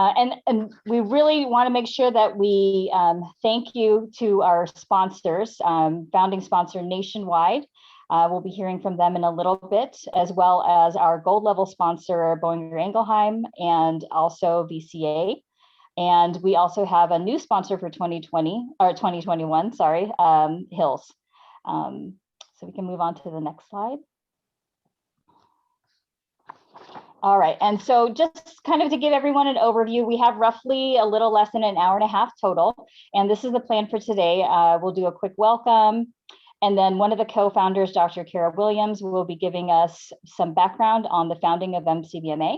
And we really want to make sure that we thank you to our sponsors, founding sponsor Nationwide. We'll be hearing from them in a little bit, as well as our gold level sponsor, Boehringer Ingelheim, and also VCA. And we also have a new sponsor for 2021, sorry, Hills. So we can move on to the next slide. All right, and so just kind of to give everyone an overview, we have roughly a little less than an hour and a half total, and this is the plan for today. We'll do a quick welcome, and then one of the co-founders, Dr. Kara Williams, will be giving us some background on the founding of MCVMA,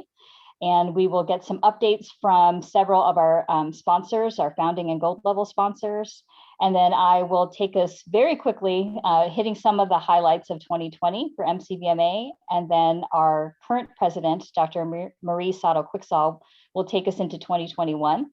and we will get some updates from several of our sponsors, our founding and gold level sponsors. And then I will take us very quickly hitting some of the highlights of 2020 for MCVMA. And then our current president, Dr. Marie Sato-Quicksall, will take us into 2021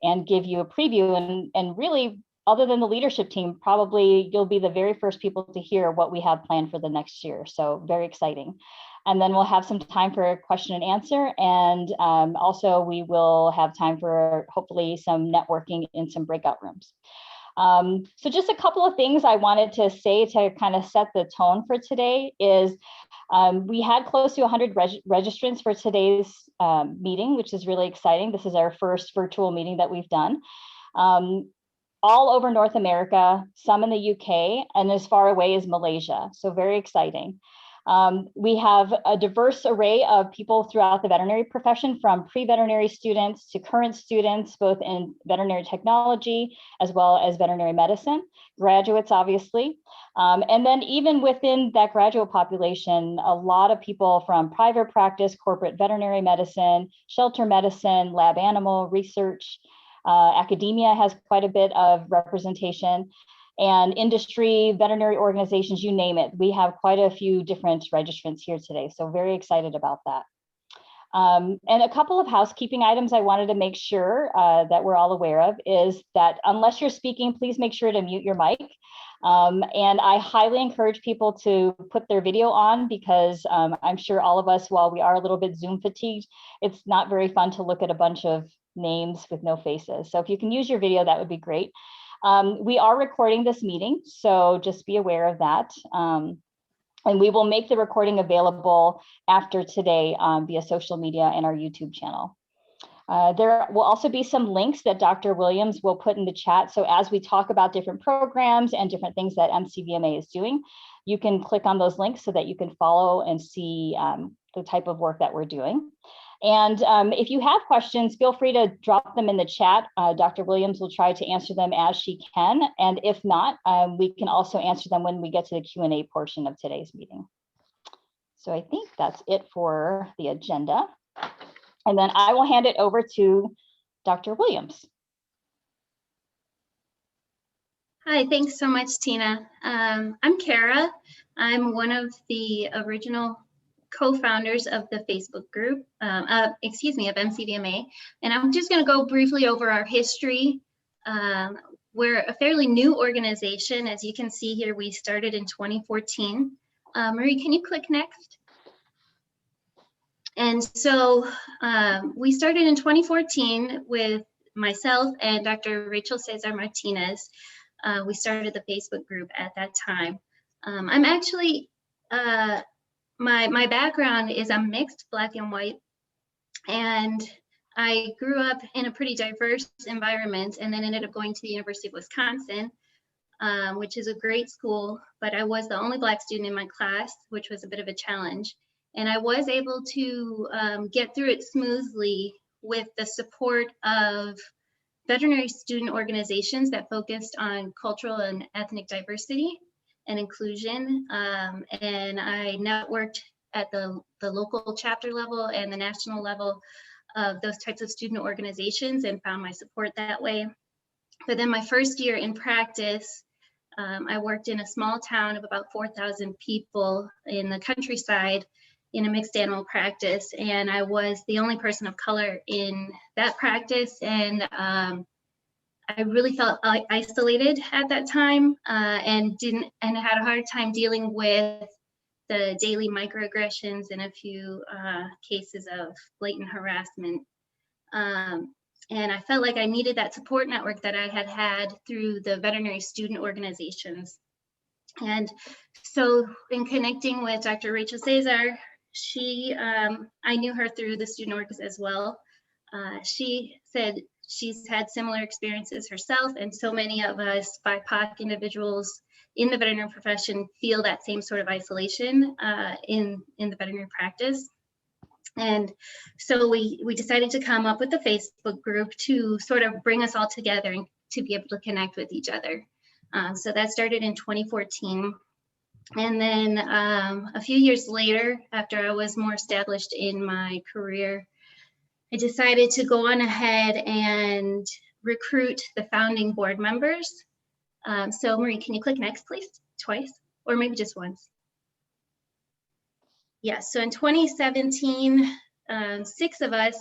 and give you a preview. And really, other than the leadership team, probably you'll be the very first people to hear what we have planned for the next year. So very exciting. And then we'll have some time for question and answer. And also we will have time for hopefully some networking in some breakout rooms. So just a couple of things I wanted to say to kind of set the tone for today is we had close to 100 registrants for today's meeting, which is really exciting. This is our first virtual meeting that we've done. All over North America, some in the UK, and as far away as Malaysia. So very exciting. We have a diverse array of people throughout the veterinary profession, from pre-veterinary students to current students, both in veterinary technology as well as veterinary medicine, graduates, obviously. And then even within that graduate population, a lot of people from private practice, corporate veterinary medicine, shelter medicine, lab animal research, academia has quite a bit of representation, and industry, veterinary organizations, you name it. We have quite a few different registrants here today, so very excited about that. And a couple of housekeeping items I wanted to make sure that we're all aware of is that unless you're speaking, please make sure to mute your mic. And I highly encourage people to put their video on, because I'm sure all of us, while we are a little bit Zoom fatigued, it's not very fun to look at a bunch of names with no faces. So if you can use your video, that would be great. We are recording this meeting, so just be aware of that. And we will make the recording available after today via social media and our YouTube channel. There will also be some links that Dr. Williams will put in the chat. So as we talk about different programs and different things that MCVMA is doing, you can click on those links so that you can follow and see the type of work that we're doing. And if you have questions, feel free to drop them in the chat. Dr. Williams will try to answer them as she can. And if not, we can also answer them when we get to the Q&A portion of today's meeting. So I think that's it for the agenda. And then I will hand it over to Dr. Williams. Hi, thanks so much, Tina. I'm Kara. I'm one of the original co-founders of the Facebook group, of MCVMA. And I'm just going to go briefly over our history. We're a fairly new organization. As you can see here, we started in 2014. Marie, can you click next? And so we started in 2014 with myself and Dr. Rachel Cesar Martinez. We started the Facebook group at that time. I'm actually, my background is I'm mixed, Black and white, and I grew up in a pretty diverse environment and then ended up going to the University of Wisconsin, which is a great school, but I was the only Black student in my class, which was a bit of a challenge. And I was able to get through it smoothly with the support of veterinary student organizations that focused on cultural and ethnic diversity and inclusion. And I networked at the local chapter level and the national level of those types of student organizations and found my support that way. But then my first year in practice, I worked in a small town of about 4,000 people in the countryside in a mixed animal practice. And I was the only person of color in that practice. And I really felt isolated at that time and had a hard time dealing with the daily microaggressions and a few cases of blatant harassment. And I felt like I needed that support network that I had had through the veterinary student organizations. And so in connecting with Dr. Rachel Cesar, I knew her through the student orgs as well. She said she's had similar experiences herself, and so many of us BIPOC individuals in the veterinary profession feel that same sort of isolation in the veterinary practice. And so we decided to come up with a Facebook group to sort of bring us all together and to be able to connect with each other. So that started in 2014. And then a few years later, after I was more established in my career, I decided to go on ahead and recruit the founding board members. So Marie, can you click next, please? Twice, or maybe just once. Yes, so in 2017, 6 of us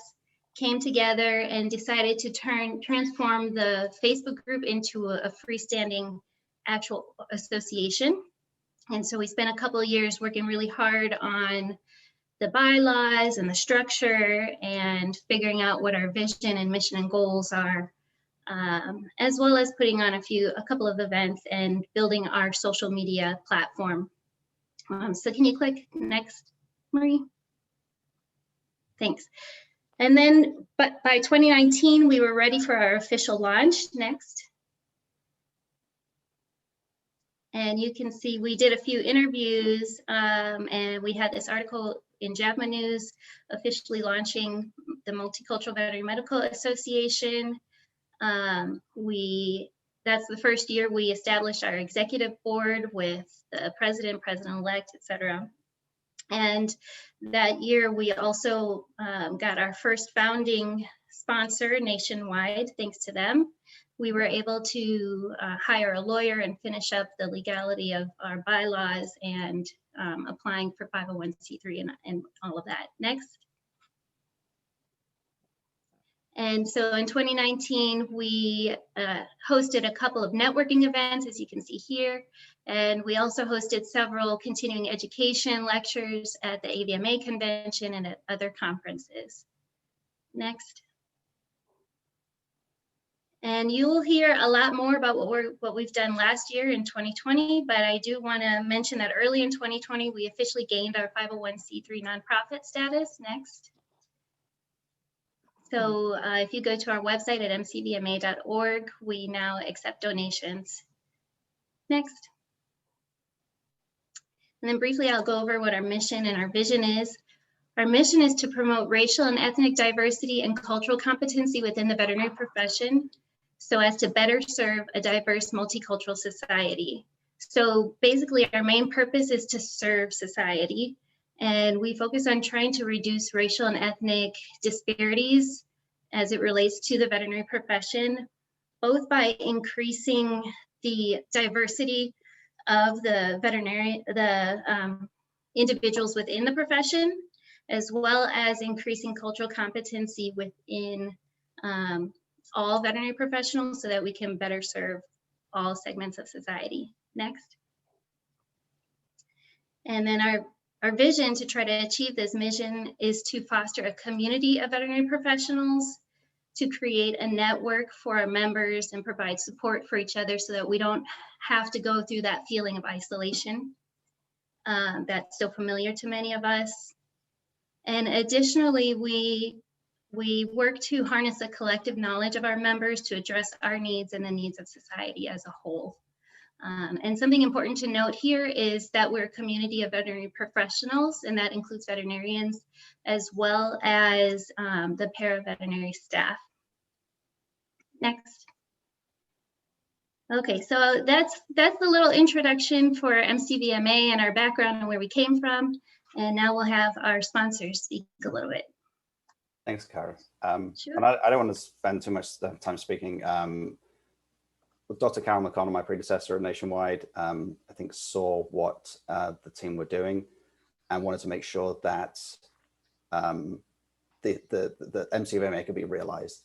came together and decided to transform the Facebook group into a freestanding actual association. And so we spent a couple of years working really hard on the bylaws and the structure and figuring out what our vision and mission and goals are, as well as putting on a couple of events and building our social media platform. So can you click next, Marie? Thanks. And then, but by 2019, we were ready for our official launch. Next. And you can see we did a few interviews and we had this article in JAVMA News officially launching the Multicultural Veterinary Medical Association. That's the first year we established our executive board with the president, president-elect, et cetera. And that year we also got our first founding sponsor nationwide, thanks to them. We were able to hire a lawyer and finish up the legality of our bylaws and applying for 501c3 and all of that. Next. And so in 2019, we hosted a couple of networking events, as you can see here. And we also hosted several continuing education lectures at the AVMA convention and at other conferences. Next. And you will hear a lot more about what we've done last year in 2020, but I do want to mention that early in 2020, we officially gained our 501c3 nonprofit status. Next. So if you go to our website at mcvma.org, we now accept donations. Next. And then briefly, I'll go over what our mission and our vision is. Our mission is to promote racial and ethnic diversity and cultural competency within the veterinary profession so as to better serve a diverse multicultural society. So basically, our main purpose is to serve society. And we focus on trying to reduce racial and ethnic disparities as it relates to the veterinary profession, both by increasing the diversity of the individuals within the profession, as well as increasing cultural competency within all veterinary professionals so that we can better serve all segments of society. Next. And then our vision to try to achieve this mission is to foster a community of veterinary professionals, to create a network for our members and provide support for each other so that we don't have to go through that feeling of isolation that's so familiar to many of us. And additionally, we work to harness the collective knowledge of our members to address our needs and the needs of society as a whole. And something important to note here is that we're a community of veterinary professionals, and that includes veterinarians as well as the paraveterinary staff. Next. Okay, so that's the little introduction for MCVMA and our background and where we came from. And now we'll have our sponsors speak a little bit. Thanks, Cara. Sure. And I don't want to spend too much time speaking. With Dr. Carol McConnell, my predecessor at Nationwide, I think saw what the team were doing and wanted to make sure that the MCVMA could be realized.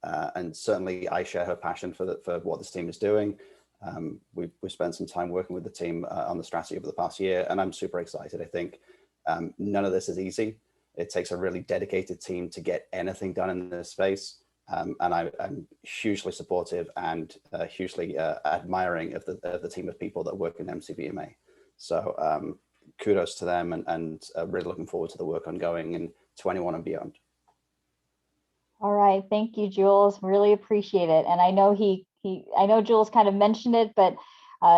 And certainly I share her passion for what this team is doing. We've spent some time working with the team on the strategy over the past year, and I'm super excited. I think none of this is easy. It takes a really dedicated team to get anything done in this space. And I'm hugely supportive and hugely admiring of the team of people that work in MCVMA. So kudos to them, and really looking forward to the work ongoing in 21 and beyond. All right, thank you, Jules. Really appreciate it. And I know I know Jules kind of mentioned it, but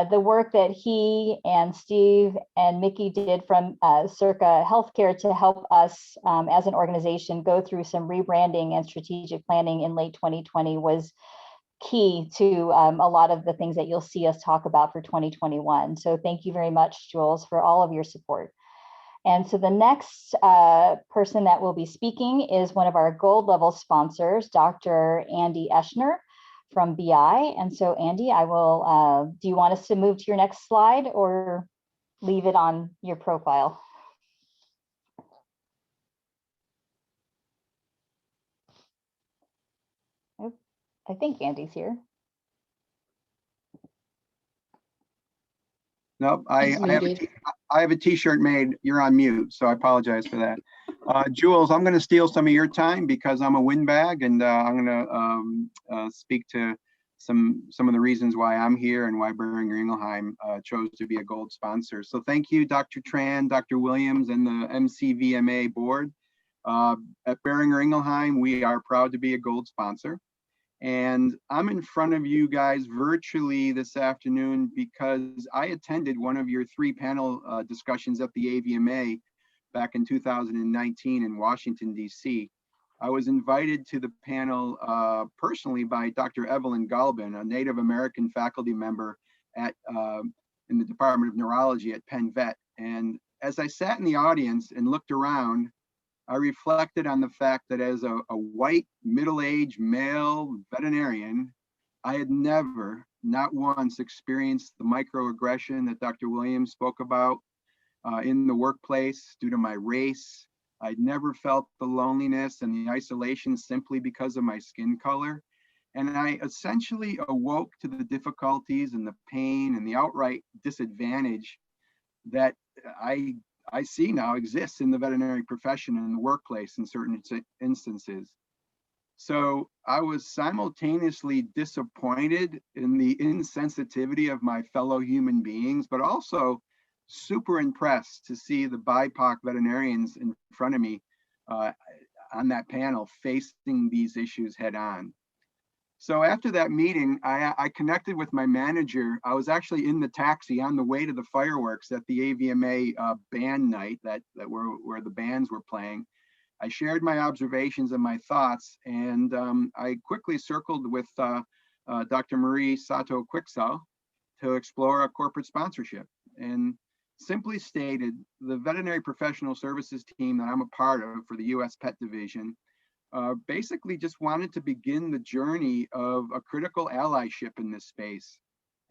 the work that he and Steve and Mickey did from Circa Healthcare to help us as an organization go through some rebranding and strategic planning in late 2020 was key to a lot of the things that you'll see us talk about for 2021. So thank you very much, Jules, for all of your support. And so the next person that will be speaking is one of our gold level sponsors, Dr. Andy Eschner from BI. And so Andy, I will, do you want us to move to your next slide or leave it on your profile? Oh, I think Andy's here. Nope, I have a t-shirt made. You're on mute, so I apologize for that. Jules, I'm going to steal some of your time because I'm a windbag, and I'm going to speak to some of the reasons why I'm here and why Boehringer Ingelheim chose to be a gold sponsor. So thank you, Dr. Tran, Dr. Williams, and the MCVMA board. At Boehringer Ingelheim, we are proud to be a gold sponsor. And I'm in front of you guys virtually this afternoon because I attended one of your 3 panel discussions at the AVMA back in 2019 in Washington, D.C. I was invited to the panel personally by Dr. Evelyn Galbin, a Native American faculty member at in the Department of Neurology at Penn Vet. And as I sat in the audience and looked around, I reflected on the fact that as a white, middle-aged male veterinarian, I had never, not once, experienced the microaggression that Dr. Williams spoke about in the workplace due to my race. I'd never felt the loneliness and the isolation simply because of my skin color. And I essentially awoke to the difficulties and the pain and the outright disadvantage that I see now exists in the veterinary profession and in the workplace in certain instances. So I was simultaneously disappointed in the insensitivity of my fellow human beings, but also super impressed to see the BIPOC veterinarians in front of me on that panel facing these issues head on. So after that meeting, I connected with my manager. I was actually in the taxi on the way to the fireworks at the AVMA band night where the bands were playing. I shared my observations and my thoughts, and I quickly circled with Dr. Marie Sato Quixel to explore a corporate sponsorship. And simply stated, the veterinary professional services team that I'm a part of for the US Pet Division basically just wanted to begin the journey of a critical allyship in this space.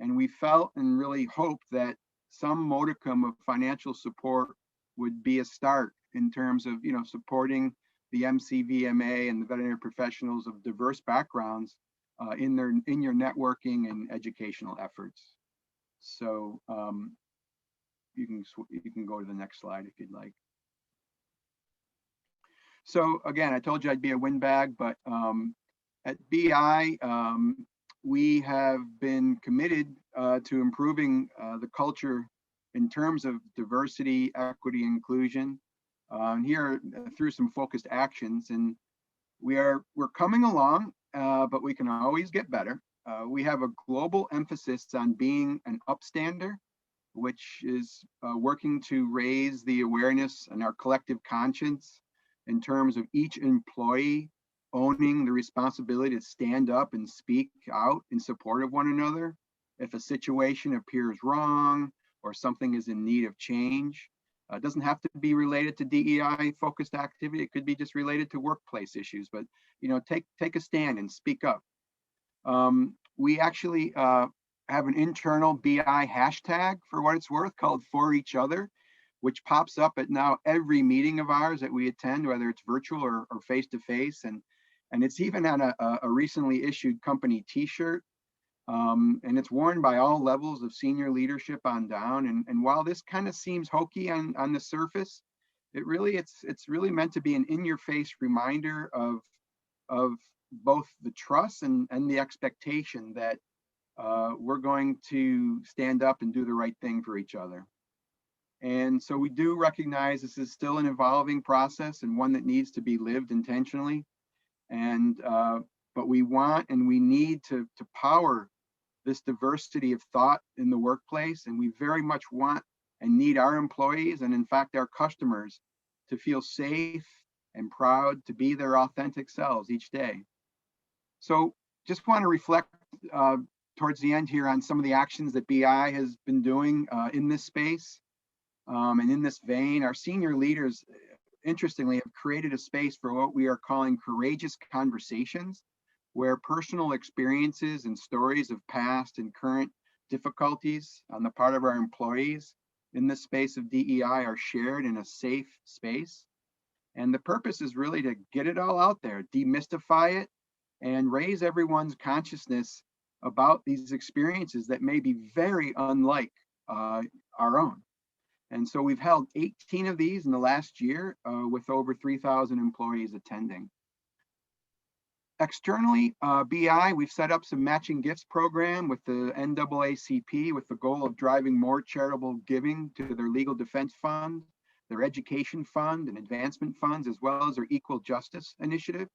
And we felt and really hoped that some modicum of financial support would be a start in terms of, supporting the MCVMA and the veterinary professionals of diverse backgrounds in your networking and educational efforts. So you can go to the next slide if you'd like. So again, I told you I'd be a windbag, but at BI, we have been committed to improving the culture in terms of diversity, equity, inclusion. And here through some focused actions, and we're coming along, but we can always get better. We have a global emphasis on being an upstander, which is working to raise the awareness and our collective conscience in terms of each employee owning the responsibility to stand up and speak out in support of one another if a situation appears wrong or something is in need of change. It doesn't have to be related to DEI focused activity. It could be just related to workplace issues, but take a stand and speak up. We actually have an internal BI hashtag, for what it's worth, called For Each Other, which pops up at now every meeting of ours that we attend, whether it's virtual or face-to-face. And it's even on a recently issued company t-shirt. And it's worn by all levels of senior leadership on down. And while this kind of seems hokey on the surface, it's really meant to be an in-your-face reminder of both the trust and the expectation that we're going to stand up and do the right thing for each other. And so we do recognize this is still an evolving process and one that needs to be lived intentionally. And but we want and we need to power this diversity of thought in the workplace. And we very much want and need our employees and in fact our customers to feel safe and proud to be their authentic selves each day. So just want to reflect towards the end here on some of the actions that BI has been doing in this space. And in this vein, our senior leaders, interestingly, have created a space for what we are calling courageous conversations, where personal experiences and stories of past and current difficulties on the part of our employees in the space of DEI are shared in a safe space. And the purpose is really to get it all out there, demystify it, and raise everyone's consciousness about these experiences that may be very unlike our own. And so we've held 18 of these in the last year with over 3,000 employees attending. Externally, BI, we've set up some matching gifts program with the NAACP with the goal of driving more charitable giving to their legal defense fund, their education fund and advancement funds, as well as their equal justice initiative.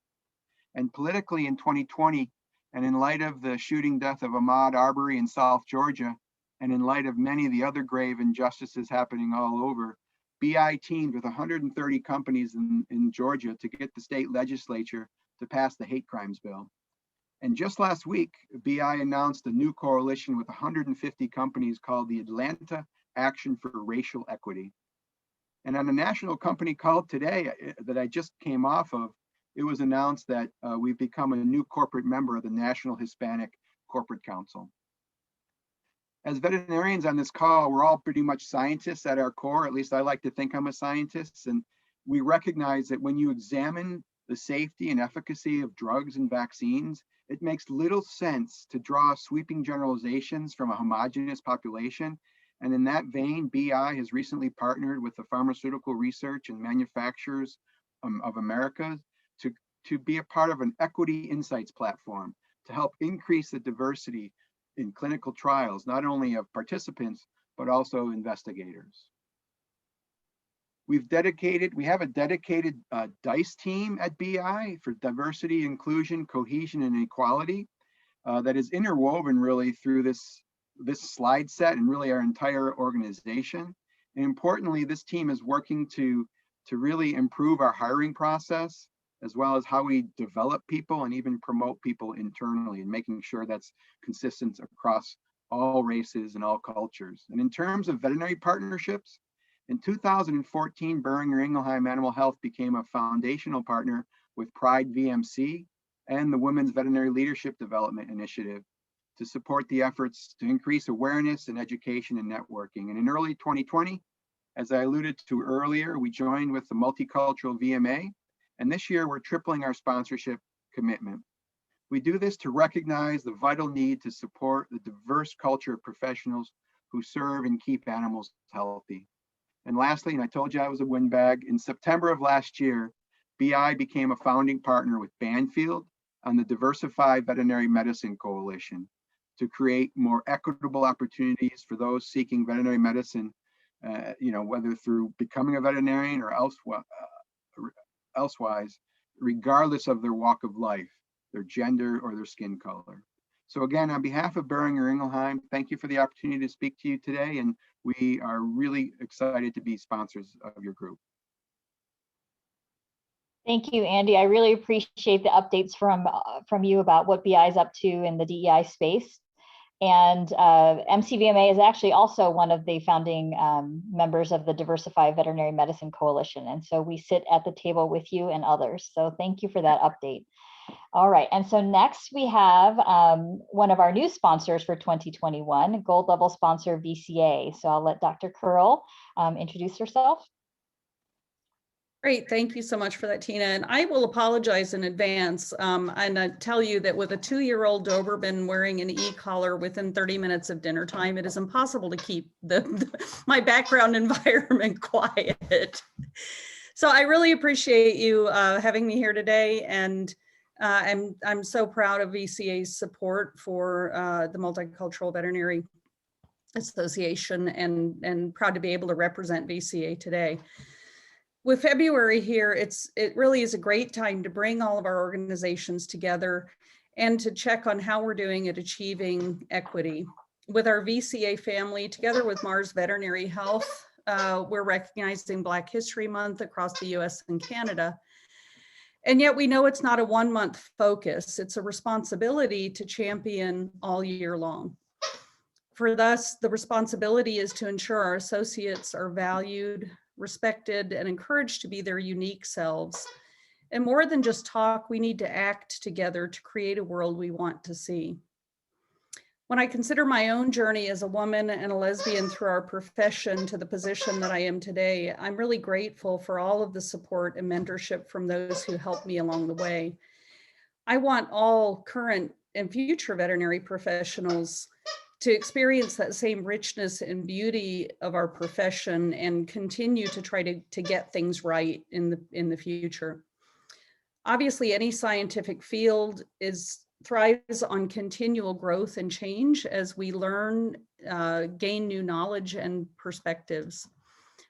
And politically in 2020, and in light of the shooting death of Ahmaud Arbery in South Georgia, and in light of many of the other grave injustices happening all over, BI teamed with 130 companies in Georgia to get the state legislature to pass the hate crimes bill. And just last week, BI announced a new coalition with 150 companies called the Atlanta Action for Racial Equity. And on a national company called today that I just came off of, it was announced that we've become a new corporate member of the National Hispanic Corporate Council. As veterinarians on this call, we're all pretty much scientists at our core. At least I like to think I'm a scientist. And we recognize that when you examine the safety and efficacy of drugs and vaccines, it makes little sense to draw sweeping generalizations from a homogeneous population. And in that vein, BI has recently partnered with the Pharmaceutical Research and Manufacturers of America to be a part of an equity insights platform to help increase the diversity in clinical trials, not only of participants, but also investigators. We have a dedicated DICE team at BI for diversity, inclusion, cohesion, and equality that is interwoven really through this slide set and really our entire organization. And importantly, this team is working to really improve our hiring process, as well as how we develop people and even promote people internally, and making sure that's consistent across all races and all cultures. And in terms of veterinary partnerships, in 2014, Boehringer Ingelheim Animal Health became a foundational partner with Pride VMC and the Women's Veterinary Leadership Development Initiative to support the efforts to increase awareness and education and networking. And in early 2020, as I alluded to earlier, we joined with the Multicultural VMA. And this year, we're tripling our sponsorship commitment. We do this to recognize the vital need to support the diverse culture of professionals who serve and keep animals healthy. And lastly, and I told you I was a windbag, in September of last year, BI became a founding partner with Banfield on the Diversified Veterinary Medicine Coalition to create more equitable opportunities for those seeking veterinary medicine, whether through becoming a veterinarian or elsewise, regardless of their walk of life, their gender, or their skin color. So again, on behalf of Boehringer Ingelheim, thank you for the opportunity to speak to you today, and we are really excited to be sponsors of your group. Thank you, Andy. I really appreciate the updates from you about what BI is up to in the DEI space. And MCVMA is actually also one of the founding members of the Diversified Veterinary Medicine Coalition. And so we sit at the table with you and others. So thank you for that update. All right, and so next we have one of our new sponsors for 2021, gold level sponsor VCA. So I'll let Dr. Curl introduce herself. Great, thank you so much for that, Tina. And I will apologize in advance and I tell you that with a 2-year-old Doberman wearing an e-collar within 30 minutes of dinner time, it is impossible to keep my background environment quiet. So I really appreciate you having me here today, and I'm so proud of VCA's support for the Multicultural Veterinary Association, and proud to be able to represent VCA today. With February here, it really is a great time to bring all of our organizations together and to check on how we're doing at achieving equity. With our VCA family, together with Mars Veterinary Health, we're recognizing Black History Month across the US and Canada. And yet we know it's not a 1-month focus. It's a responsibility to champion all year long. For us, the responsibility is to ensure our associates are valued, respected, and encouraged to be their unique selves. And more than just talk, we need to act together to create a world we want to see. When I consider my own journey as a woman and a lesbian through our profession to the position that I am today, I'm really grateful for all of the support and mentorship from those who helped me along the way. I want all current and future veterinary professionals to experience that same richness and beauty of our profession and continue to try to get things right in the future. Obviously, any scientific field thrives on continual growth and change as we learn, gain new knowledge and perspectives.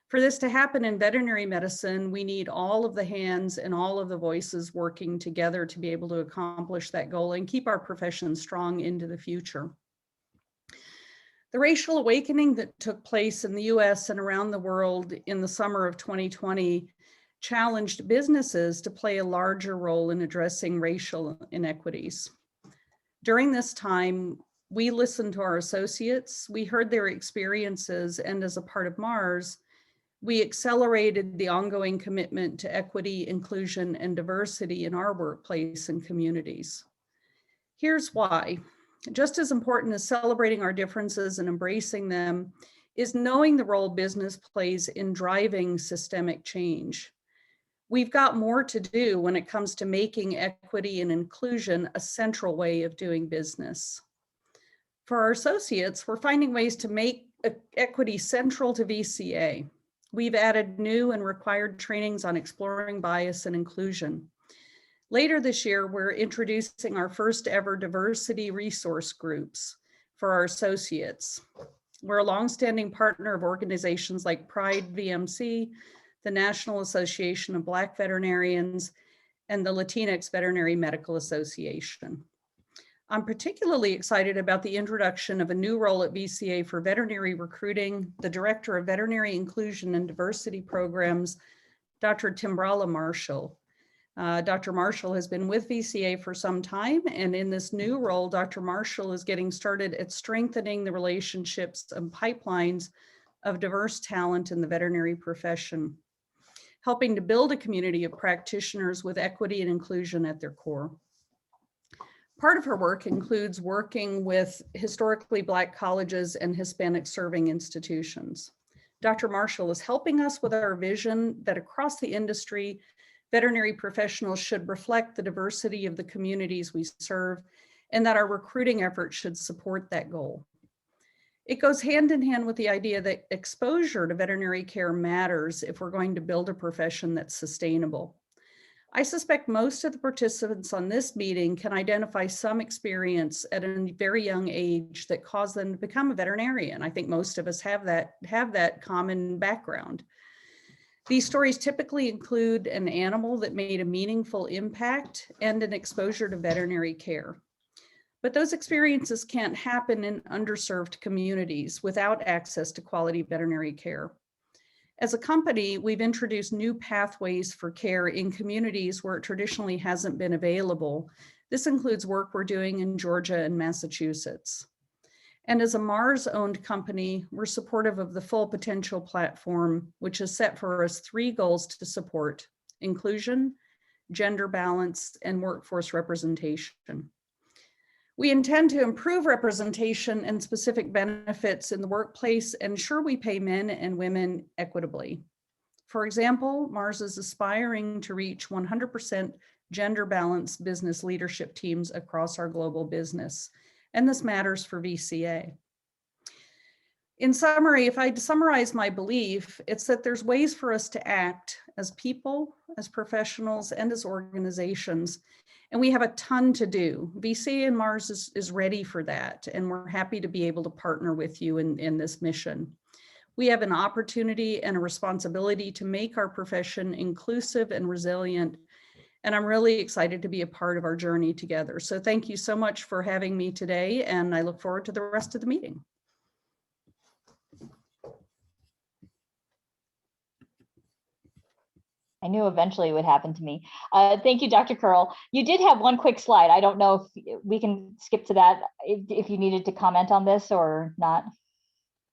For this to happen in veterinary medicine, we need all of the hands and all of the voices working together to be able to accomplish that goal and keep our profession strong into the future. The racial awakening that took place in the US and around the world in the summer of 2020 challenged businesses to play a larger role in addressing racial inequities. During this time, we listened to our associates, we heard their experiences, and as a part of Mars, we accelerated the ongoing commitment to equity, inclusion, and diversity in our workplace and communities. Here's why. Just as important as celebrating our differences and embracing them is knowing the role business plays in driving systemic change. We've got more to do when it comes to making equity and inclusion a central way of doing business. For our associates, we're finding ways to make equity central to VCA. We've added new and required trainings on exploring bias and inclusion. Later this year, we're introducing our first ever diversity resource groups for our associates. We're a longstanding partner of organizations like Pride VMC, the National Association of Black Veterinarians, and the Latinx Veterinary Medical Association. I'm particularly excited about the introduction of a new role at VCA for veterinary recruiting, the Director of Veterinary Inclusion and Diversity Programs, Dr. Timbrala Marshall. Dr. Marshall has been with VCA for some time, and in this new role, Dr. Marshall is getting started at strengthening the relationships and pipelines of diverse talent in the veterinary profession, helping to build a community of practitioners with equity and inclusion at their core. Part of her work includes working with historically Black colleges and Hispanic serving institutions. Dr. Marshall is helping us with our vision that across the industry, veterinary professionals should reflect the diversity of the communities we serve, and that our recruiting efforts should support that goal. It goes hand in hand with the idea that exposure to veterinary care matters if we're going to build a profession that's sustainable. I suspect most of the participants on this meeting can identify some experience at a very young age that caused them to become a veterinarian. I think most of us have that common background. These stories typically include an animal that made a meaningful impact and an exposure to veterinary care. But those experiences can't happen in underserved communities without access to quality veterinary care. As a company, we've introduced new pathways for care in communities where it traditionally hasn't been available. This includes work we're doing in Georgia and Massachusetts. And as a Mars-owned company, we're supportive of the Full Potential platform, which has set for us 3 goals to support: inclusion, gender balance, and workforce representation. We intend to improve representation and specific benefits in the workplace and ensure we pay men and women equitably. For example, Mars is aspiring to reach 100% gender balanced business leadership teams across our global business, and this matters for VCA. In summary, if I had to summarize my belief, it's that there's ways for us to act as people, as professionals, and as organizations, and we have a ton to do. VCA and Mars is ready for that, and we're happy to be able to partner with you in this mission. We have an opportunity and a responsibility to make our profession inclusive and resilient, and I'm really excited to be a part of our journey together. So thank you so much for having me today, and I look forward to the rest of the meeting. I knew eventually it would happen to me. Thank you, Dr. Curl. You did have one quick slide. I don't know if we can skip to that if you needed to comment on this or not.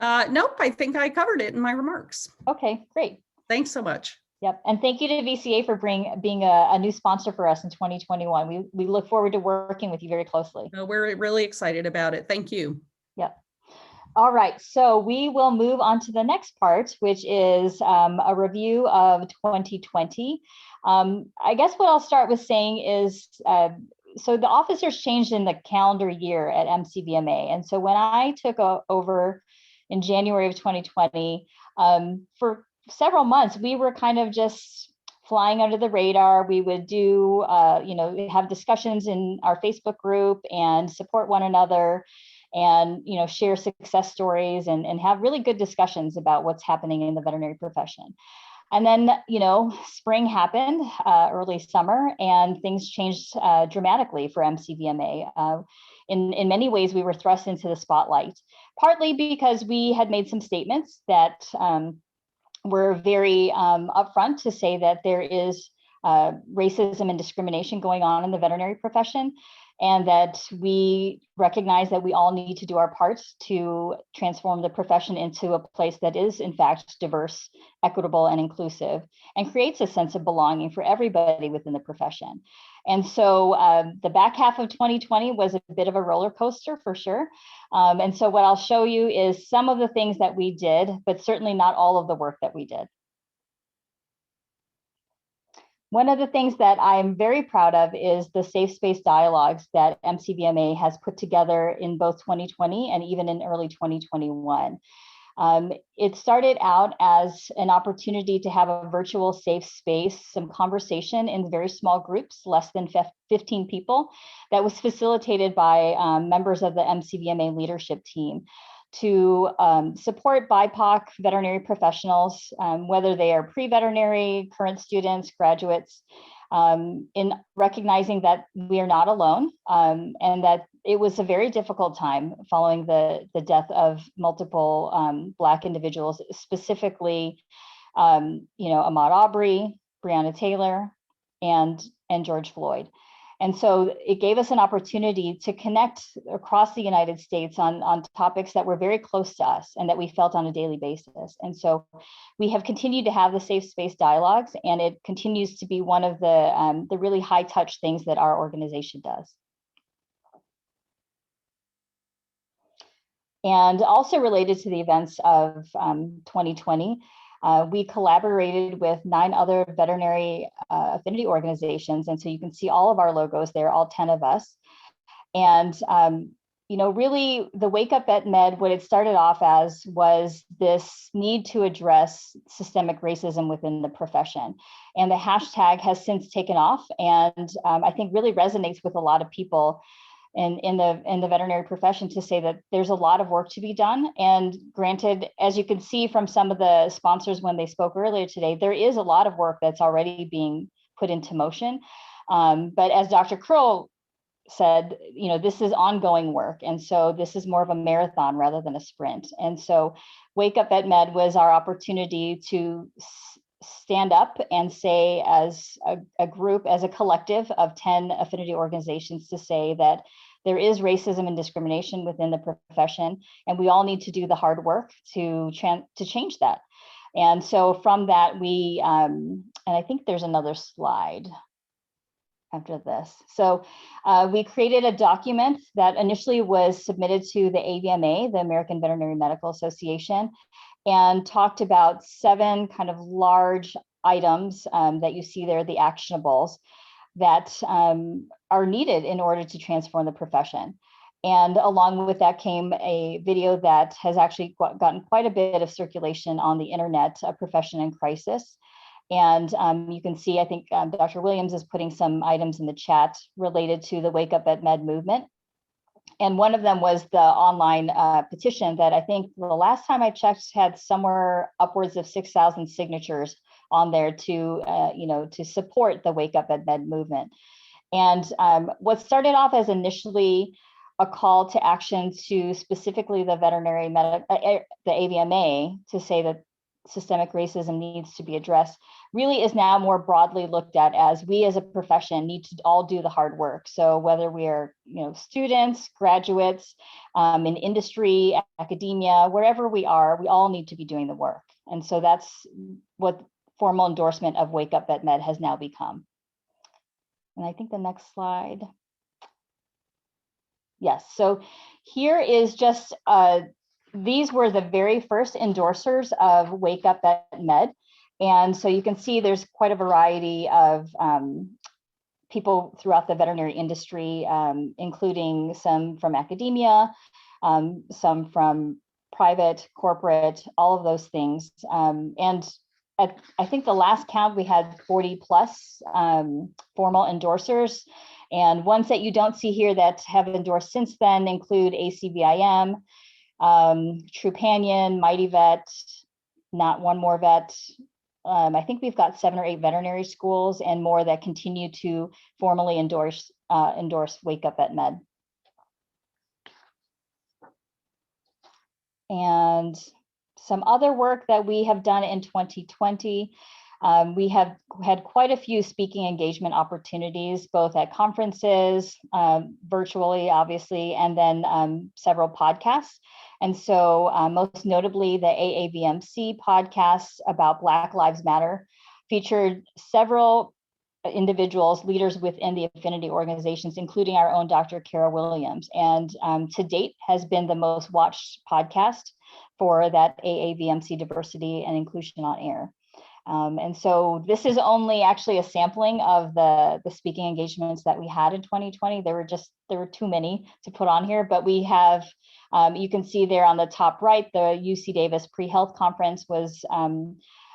Nope, I think I covered it in my remarks. Okay, great. Thanks so much. Yep, and thank you to VCA for being a new sponsor for us in 2021. We look forward to working with you very closely. We're really excited about it. Thank you. Yep. All right, so we will move on to the next part, which is a review of 2020. I guess what I'll start with saying is, so the officers changed in the calendar year at MCVMA. And so when I took over in January of 2020, for several months, we were kind of just flying under the radar. We would do, have discussions in our Facebook group and support one another, and share success stories and have really good discussions about what's happening in the veterinary profession. And then spring happened, early summer, and things changed dramatically for MCVMA. In many ways, we were thrust into the spotlight, partly because we had made some statements that were very upfront to say that there is racism and discrimination going on in the veterinary profession, and that we recognize that we all need to do our parts to transform the profession into a place that is, in fact, diverse, equitable, and inclusive, and creates a sense of belonging for everybody within the profession. And so the back half of 2020 was a bit of a roller coaster for sure. And so what I'll show you is some of the things that we did, but certainly not all of the work that we did. One of the things that I'm very proud of is the safe space dialogues that MCVMA has put together in both 2020 and even in early 2021. It started out as an opportunity to have a virtual safe space, some conversation in very small groups, less than 15 people, that was facilitated by members of the MCVMA leadership team to support BIPOC veterinary professionals, whether they are pre-veterinary, current students, graduates, in recognizing that we are not alone, and that it was a very difficult time following the death of multiple Black individuals, specifically, Ahmaud Arbery, Breonna Taylor, and George Floyd. And so it gave us an opportunity to connect across the United States on topics that were very close to us and that we felt on a daily basis. And so we have continued to have the safe space dialogues, and it continues to be one of the really high touch things that our organization does. And also related to the events of 2020, we collaborated with 9 other veterinary affinity organizations. And so you can see all of our logos there, all 10 of us. And, really the Wake Up Vet Med, what it started off as was this need to address systemic racism within the profession. And the hashtag has since taken off, and I think really resonates with a lot of people in the veterinary profession to say that there's a lot of work to be done. And granted, as you can see from some of the sponsors when they spoke earlier today, there is a lot of work that's already being put into motion. But as Dr. Curl said, this is ongoing work. And so this is more of a marathon rather than a sprint. And so Wake Up Vet Med was our opportunity to stand up and say, as a group, as a collective of 10 affinity organizations, to say that there is racism and discrimination within the profession, and we all need to do the hard work to change that. And so from that, we, and I think there's another slide. after this. So we created a document that initially was submitted to the AVMA, the American Veterinary Medical Association, and talked about 7 kind of large items that you see there, the actionables, that are needed in order to transform the profession. And along with that came a video that has actually gotten quite a bit of circulation on the internet, A Profession in Crisis. And you can see, I think Dr. Williams is putting some items in the chat related to the Wake Up Vet Med movement. And one of them was the online petition that I think the last time I checked had somewhere upwards of 6,000 signatures on there to, to support the Wake Up Vet Med movement. And what started off as initially a call to action to specifically the veterinary the AVMA to say that systemic racism needs to be addressed really is now more broadly looked at as we as a profession need to all do the hard work. So whether we are, students, graduates, in industry, academia, wherever we are, we all need to be doing the work. And so that's what formal endorsement of Wake Up Vet Med has now become. And I think the next slide. Yes, so here is just, these were the very first endorsers of Wake Up Vet Med. And so you can see there's quite a variety of people throughout the veterinary industry, including some from academia, some from private, corporate, all of those things. And I think the last count, we had 40 plus formal endorsers. And ones that you don't see here that have endorsed since then include ACVIM, Trupanion, Mighty Vet, Not One More Vet. I think we've got 7 or 8 veterinary schools and more that continue to formally endorse Wake Up Vet Med. And some other work that we have done in 2020. We have had quite a few speaking engagement opportunities, both at conferences, virtually, obviously, and then several podcasts. And so most notably, the AAVMC podcast about Black Lives Matter featured several individuals, leaders within the affinity organizations, including our own Dr. Kara Williams. And to date has been the most watched podcast for that AAVMC Diversity and Inclusion on Air. And so this is only actually a sampling of the speaking engagements that we had in 2020. There were too many to put on here, but we have, you can see there on the top right, the UC Davis Pre-Health Conference was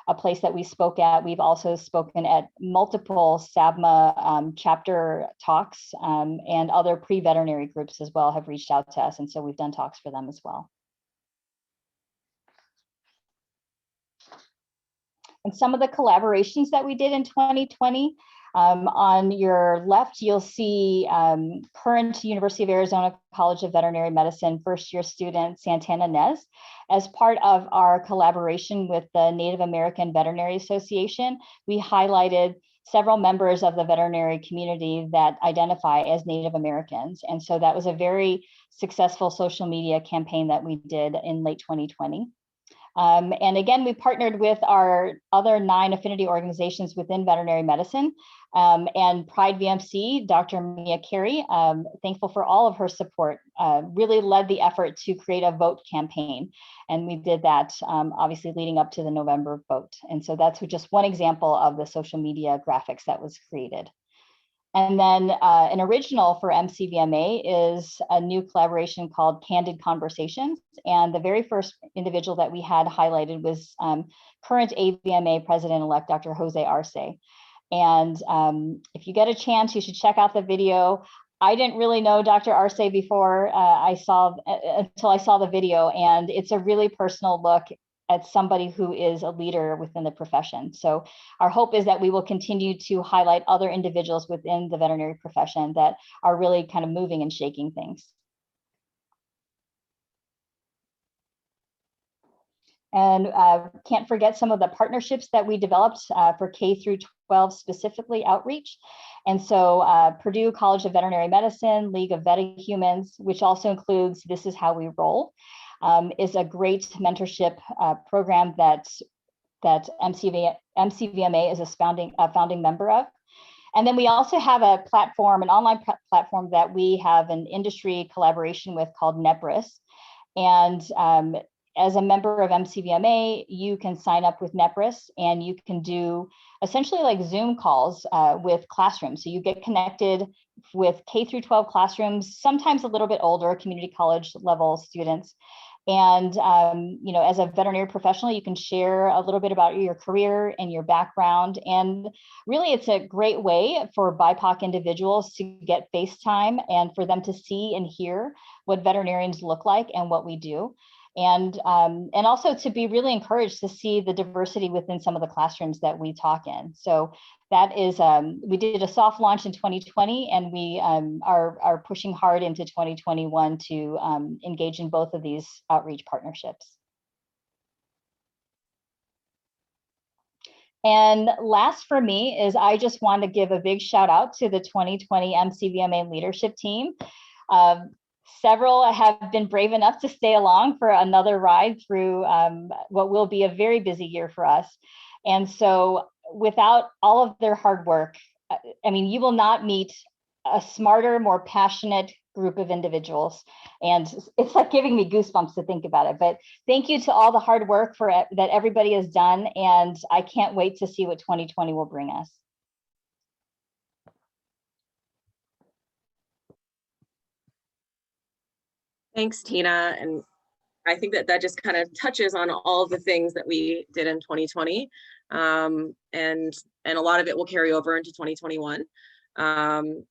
a place that we spoke at. We've also spoken at multiple SABMA chapter talks, and other pre-veterinary groups as well have reached out to us. And so we've done talks for them as well. And some of the collaborations that we did in 2020, on your left, you'll see current University of Arizona College of Veterinary Medicine first-year student Santana Nez. As part of our collaboration with the Native American Veterinary Association, we highlighted several members of the veterinary community that identify as Native Americans. And so that was a very successful social media campaign that we did in late 2020. And again, we partnered with our other 9 affinity organizations within veterinary medicine, and Pride VMC, Dr. Mia Carey, thankful for all of her support, really led the effort to create a vote campaign. And we did that obviously leading up to the November vote. And so that's just one example of the social media graphics that was created. And then an original for MCVMA is a new collaboration called Candid Conversations. And the very first individual that we had highlighted was current AVMA President-elect Dr. Jose Arce. And if you get a chance, you should check out the video. I didn't really know Dr. Arce before until I saw the video, and it's a really personal look at somebody who is a leader within the profession. So our hope is that we will continue to highlight other individuals within the veterinary profession that are really kind of moving and shaking things. And can't forget some of the partnerships that we developed for K through 12 specifically outreach. And so Purdue College of Veterinary Medicine, League of Vetahumans, which also includes This Is How We Roll, is a great mentorship program that MCVMA is a founding member of. And then we also have a platform, an online platform that we have an industry collaboration with called NEPRIS. And as a member of MCVMA, you can sign up with NEPRIS and you can do essentially like Zoom calls with classrooms. So you get connected with K through 12 classrooms, sometimes a little bit older, community college level students. And, you know, as a veterinary professional, you can share a little bit about your career and your background. And really, it's a great way for BIPOC individuals to get face time and for them to see and hear what veterinarians look like and what we do. And also to be really encouraged to see the diversity within some of the classrooms that we talk in. So that is, we did a soft launch in 2020, and we are pushing hard into 2021 to engage in both of these outreach partnerships. And last for me is I just want to give a big shout out to the 2020 MCVMA leadership team. Several have been brave enough to stay along for another ride through what will be a very busy year for us. And so without all of their hard work, I mean, you will not meet a smarter, more passionate group of individuals. And it's like giving me goosebumps to think about it. But thank you to all the hard work that everybody has done. And I can't wait to see what 2020 will bring us. Thanks, Tina. And I think that just kind of touches on all of the things that we did in 2020. And a lot of it will carry over into 2021. I'm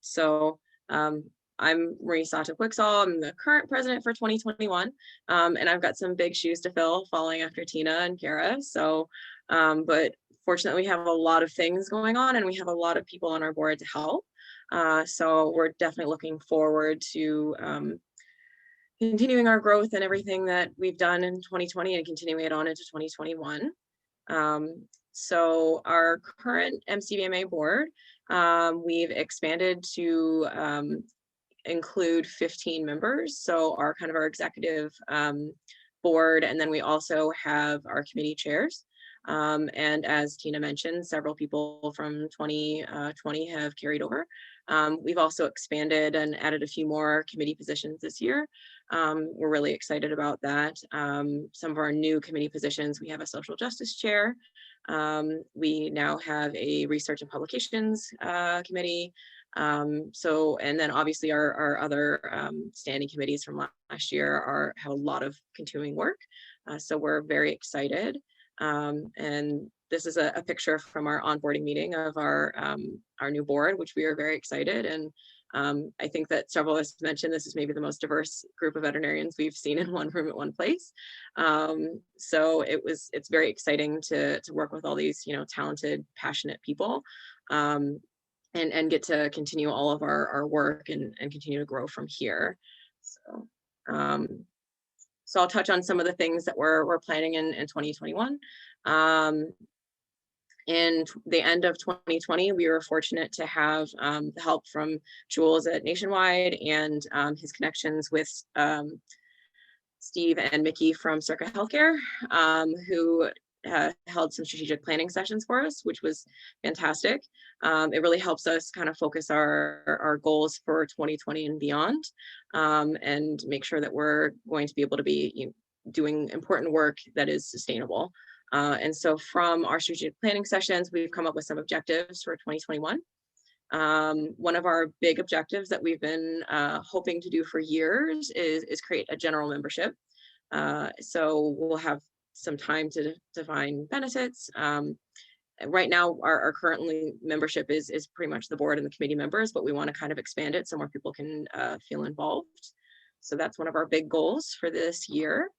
Marie Sata-Quixall. I'm the current president for 2021. And I've got some big shoes to fill following after Tina and Kara. So, but fortunately we have a lot of things going on and we have a lot of people on our board to help. So we're definitely looking forward to continuing our growth and everything that we've done in 2020 and continuing it on into 2021. So our current MCVMA board, we've expanded to include 15 members. So our kind of executive board, and then we also have our committee chairs. And as Tina mentioned, several people from 2020 have carried over. We've also expanded and added a few more committee positions this year. We're really excited about that. Some of our new committee positions, we have a social justice chair. We now have a research and publications committee. And then obviously our other standing committees from last year have a lot of continuing work. So we're very excited. And this is a picture from our onboarding meeting of our new board, which we are very excited. And I think that several of us mentioned this is maybe the most diverse group of veterinarians we've seen in one room at one place. So it's very exciting to work with all these, talented, passionate people, and get to continue all of our work and continue to grow from here. So I'll touch on some of the things that we're planning in 2021. In the end of 2020, we were fortunate to have the help from Jules at Nationwide and his connections with Steve and Mickey from Circa Healthcare, who held some strategic planning sessions for us, which was fantastic. It really helps us kind of focus our goals for 2020 and beyond, and make sure that we're going to be able to be doing important work that is sustainable. And so from our strategic planning sessions, we've come up with some objectives for 2021. One of our big objectives that we've been hoping to do for years is create a general membership. So we'll have some time to define benefits. Right now, our currently membership is pretty much the board and the committee members, but we want to kind of expand it so more people can feel involved. So that's one of our big goals for this year.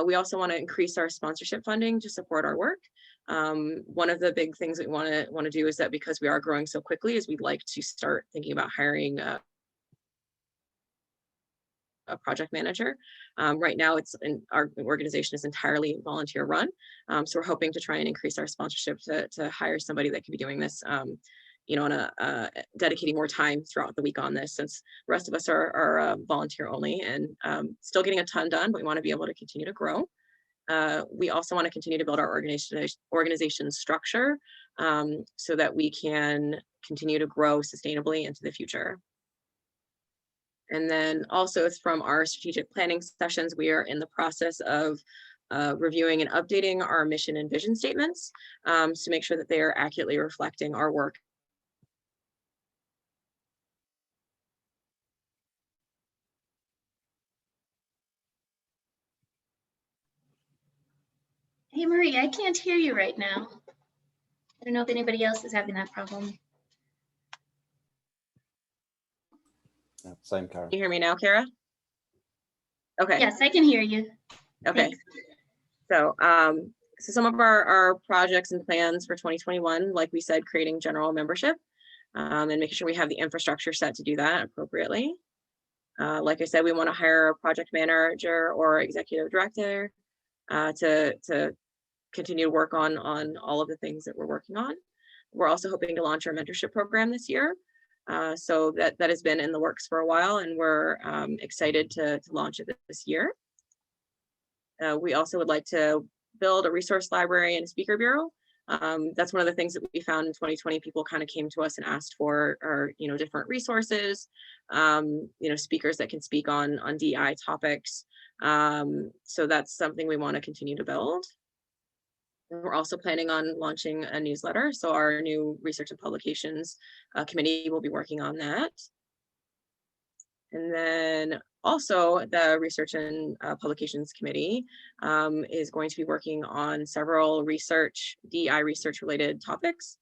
We also want to increase our sponsorship funding to support our work. One of the big things that we want to do is that because we are growing so quickly, is we'd like to start thinking about hiring a project manager. Right now, our organization is entirely volunteer run. So we're hoping to try and increase our sponsorship to hire somebody that can be doing this, on dedicating more time throughout the week on this, since the rest of us are volunteer only and still getting a ton done, but we want to be able to continue to grow. We also want to continue to build our organization structure so that we can continue to grow sustainably into the future. And then also from our strategic planning sessions, we are in the process of reviewing and updating our mission and vision statements to make sure that they are accurately reflecting our work. Hey, Marie, I can't hear you right now. I don't know if anybody else is having that problem. Yeah, same, Karen. Can you hear me now, Kara? Okay. Yes, I can hear you. Okay. Thanks. So, so some of our projects and plans for 2021, like we said, creating general membership and making sure we have the infrastructure set to do that appropriately. Like I said, we want to hire a project manager or executive director to continue to work on all of the things that we're working on. We're also hoping to launch our mentorship program this year. So that has been in the works for a while, and we're excited to launch it this year. We also would like to build a resource library and a speaker bureau. That's one of the things that we found in 2020. People kind of came to us and asked for, different resources, speakers that can speak on DEI topics. So that's something we want to continue to build. We're also planning on launching a newsletter. So our new research and publications committee will be working on that. And then also the research and publications committee is going to be working on several DEI research related topics.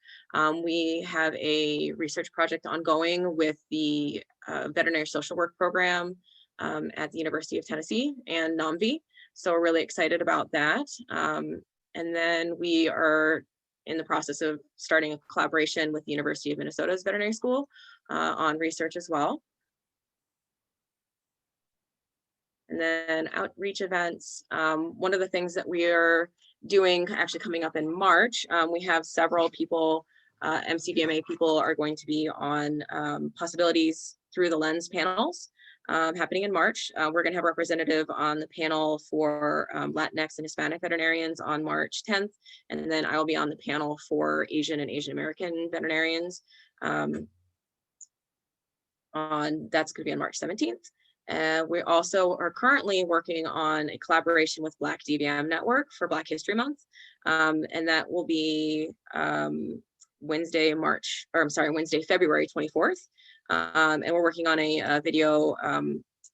We have a research project ongoing with the veterinary social work program at the University of Tennessee and NAMV. So we're really excited about that. And then we are in the process of starting a collaboration with the University of Minnesota's Veterinary School on research as well. And then outreach events. One of the things that we are doing actually coming up in March, we have several people, MCVMA people are going to be on possibilities through the lens panels happening in March. We're going to have a representative on the panel for Latinx and Hispanic veterinarians on March 10th. And then I will be on the panel for Asian and Asian American veterinarians. That's going to be on March 17th. We also are currently working on a collaboration with Black DVM Network for Black History Month. And that will be Wednesday, February 24th. And we're working on a video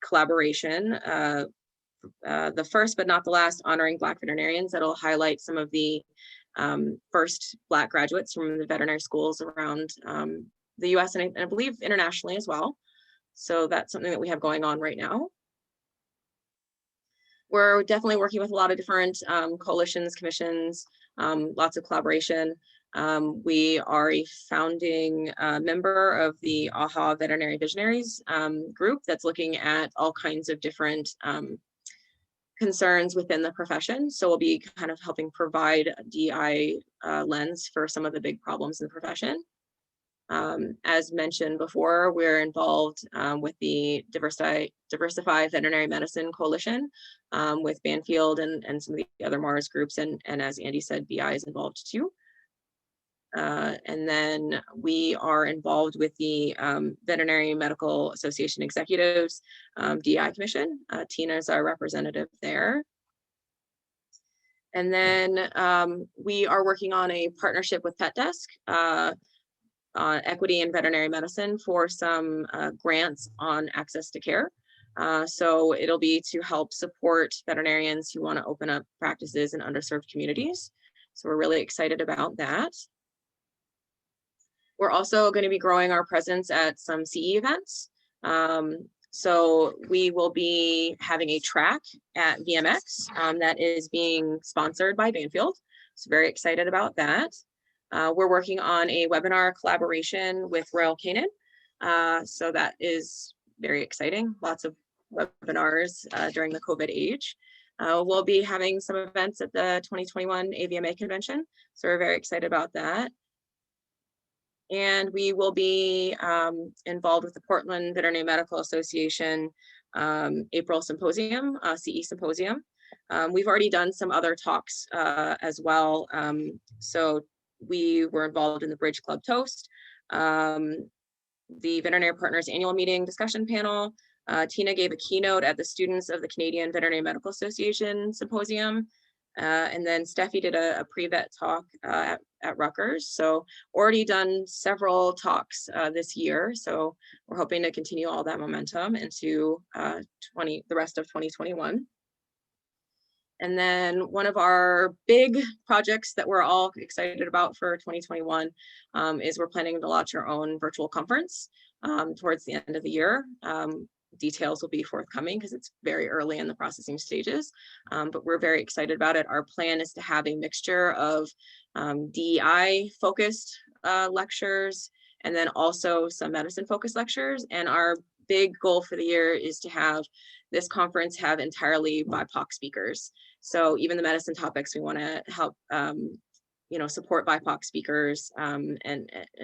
collaboration, the first but not the last, honoring Black veterinarians, that'll highlight some of the first Black graduates from the veterinary schools around the US and I believe internationally as well. So that's something that we have going on right now. We're definitely working with a lot of different coalitions, commissions, lots of collaboration. We are a founding member of the AHA Veterinary Visionaries group that's looking at all kinds of different concerns within the profession. So we'll be kind of helping provide a DEI lens for some of the big problems in the profession. As mentioned before, we're involved with the Diversify Veterinary Medicine Coalition with Banfield and some of the other Mars groups. And as Andy said, BI is involved too. And then we are involved with the Veterinary Medical Association Executives DI Commission. Tina is our representative there. And then we are working on a partnership with Pet Desk on equity in veterinary medicine for some grants on access to care. So it'll be to help support veterinarians who want to open up practices in underserved communities. So we're really excited about that. We're also going to be growing our presence at some CE events. So we will be having a track at VMX that is being sponsored by Banfield. So very excited about that. We're working on a webinar collaboration with Royal Canin. So that is very exciting. Lots of webinars during the COVID age. We'll be having some events at the 2021 AVMA convention. So we're very excited about that. And we will be involved with the Portland Veterinary Medical Association April Symposium, CE Symposium. We've already done some other talks as well. So we were involved in the Bridge Club Toast, the Veterinary Partners Annual Meeting discussion panel. Tina gave a keynote at the Students of the Canadian Veterinary Medical Association Symposium. And then Steffi did a pre-vet talk at Rutgers. So already done several talks this year. So we're hoping to continue all that momentum into the rest of 2021. And then one of our big projects that we're all excited about for 2021 is we're planning to launch our own virtual conference towards the end of the year. Details will be forthcoming because it's very early in the processing stages, but we're very excited about it. Our plan is to have a mixture of DEI focused lectures and then also some medicine focused lectures. And our big goal for the year is to have this conference have entirely BIPOC speakers. So even the medicine topics, we want to help support BIPOC speakers and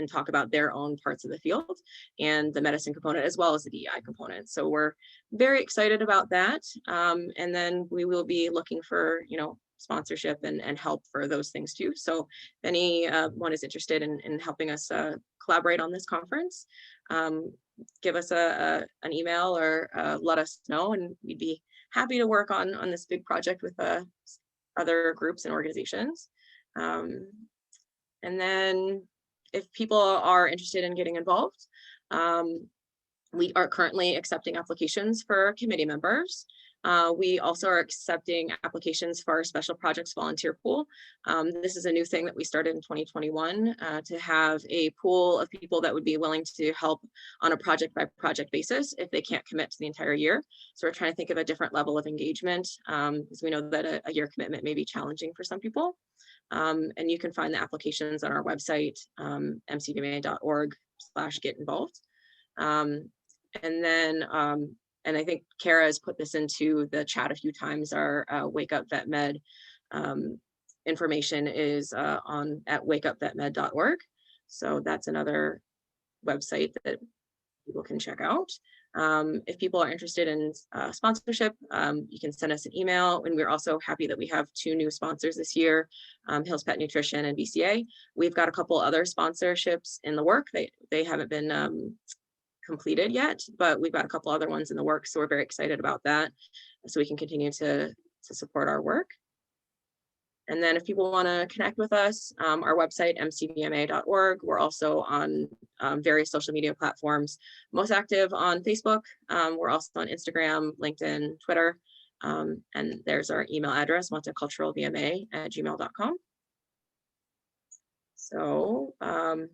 talk about their own parts of the field and the medicine component as well as the DEI component. So we're very excited about that. And then we will be looking for, sponsorship and help for those things too. So if anyone is interested in helping us collaborate on this conference, give us an email or let us know, and we'd be happy to work on this big project with other groups and organizations. And then if people are interested in getting involved, we are currently accepting applications for committee members. We also are accepting applications for our special projects volunteer pool. This is a new thing that we started in 2021 to have a pool of people that would be willing to help on a project by project basis if they can't commit to the entire year. So we're trying to think of a different level of engagement because we know that a year commitment may be challenging for some people. And you can find the applications on our website, mcvma.org/get-involved. And I think Kara has put this into the chat a few times. Our Wake Up Vet Med information is at wakeupvetmed.org. So that's another website that people can check out. If people are interested in sponsorship, you can send us an email. And we're also happy that we have 2 new sponsors this year, Hills Pet Nutrition and BCA. We've got a couple other sponsorships in the work. They haven't been completed yet, but we've got a couple other ones in the works. So we're very excited about that. So we can continue to support our work. And then if people want to connect with us, our website, mcvma.org. We're also on various social media platforms, most active on Facebook. We're also on Instagram, LinkedIn, Twitter. And there's our email address, multiculturalvma@gmail.com. So I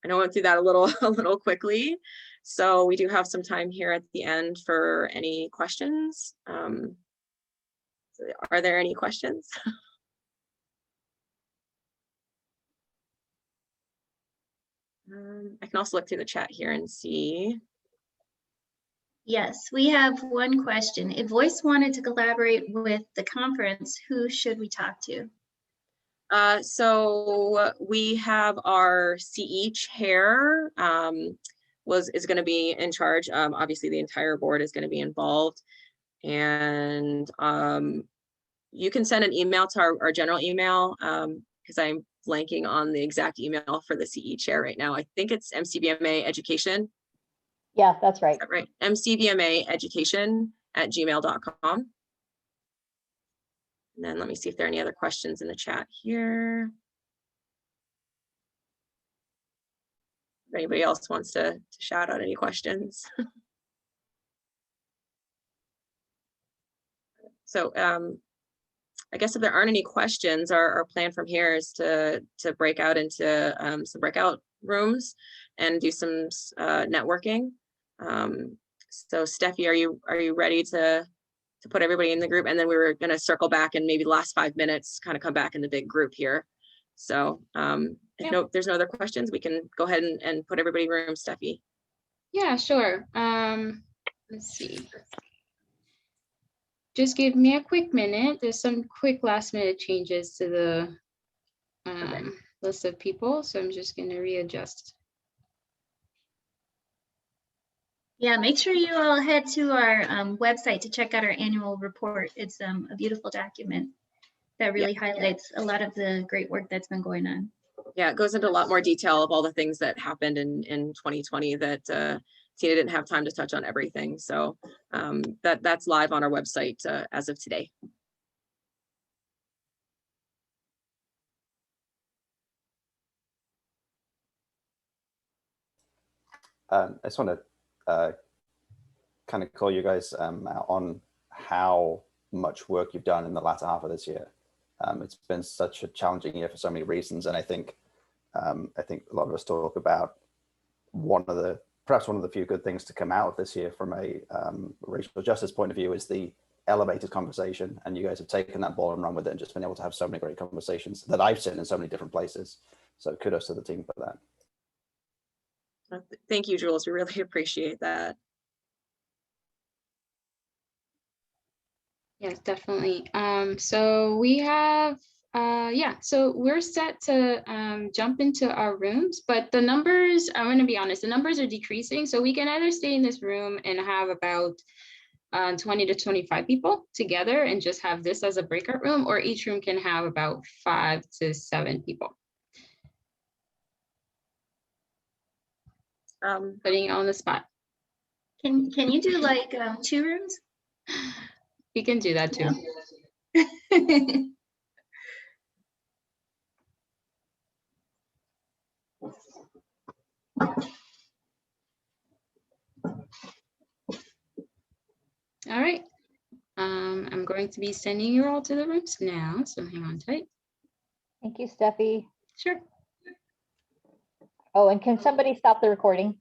know I went through that a little quickly. So we do have some time here at the end for any questions. Are there any questions? I can also look through the chat here and see. Yes, we have one question. If Voice wanted to collaborate with the conference, who should we talk to? So we have our CE chair is going to be in charge. Obviously, the entire board is going to be involved, and you can send an email to our general email because I'm blanking on the exact email for the CE chair right now. I think it's MCVMA Education. Yeah, that's right. Is that right? MCVMA Education@gmail.com. And then let me see if there are any other questions in the chat here. If anybody else wants to shout out any questions. So I guess if there aren't any questions, our plan from here is to break out into some breakout rooms and do some networking. So Steffi, are you ready to put everybody in the group? And then we were going to circle back and maybe the last 5 minutes kind of come back in the big group here. So if there's no other questions, we can go ahead and put everybody in room, Steffi. Yeah, sure. Let's see. Just give me a quick minute. There's some quick last minute changes to the list of people. So I'm just going to readjust. Yeah, make sure you all head to our website to check out our annual report. It's a beautiful document that really highlights a lot of the great work that's been going on. Yeah, it goes into a lot more detail of all the things that happened in 2020 that Tina didn't have time to touch on everything. So that's live on our website as of today. I just want to kind of call you guys out on how much work you've done in the latter half of this year. It's been such a challenging year for so many reasons, and I think a lot of us talk about perhaps one of the few good things to come out of this year from a racial justice point of view is the elevated conversation, and you guys have taken that ball and run with it and just been able to have so many great conversations that I've seen in so many different places. So kudos to the team for that. Thank you, Jules. We really appreciate that. Yes, definitely. So we have, so we're set to jump into our rooms, but the numbers, I'm going to be honest, the numbers are decreasing. So we can either stay in this room and have about 20 to 25 people together and just have this as a breakout room, or each room can have about 5 to 7 people. Putting you on the spot. Can you do like 2 rooms? We can do that too. All right. I'm going to be sending you all to the rooms now, so hang on tight. Thank you, Steffi. Sure. Oh, and can somebody stop the recording?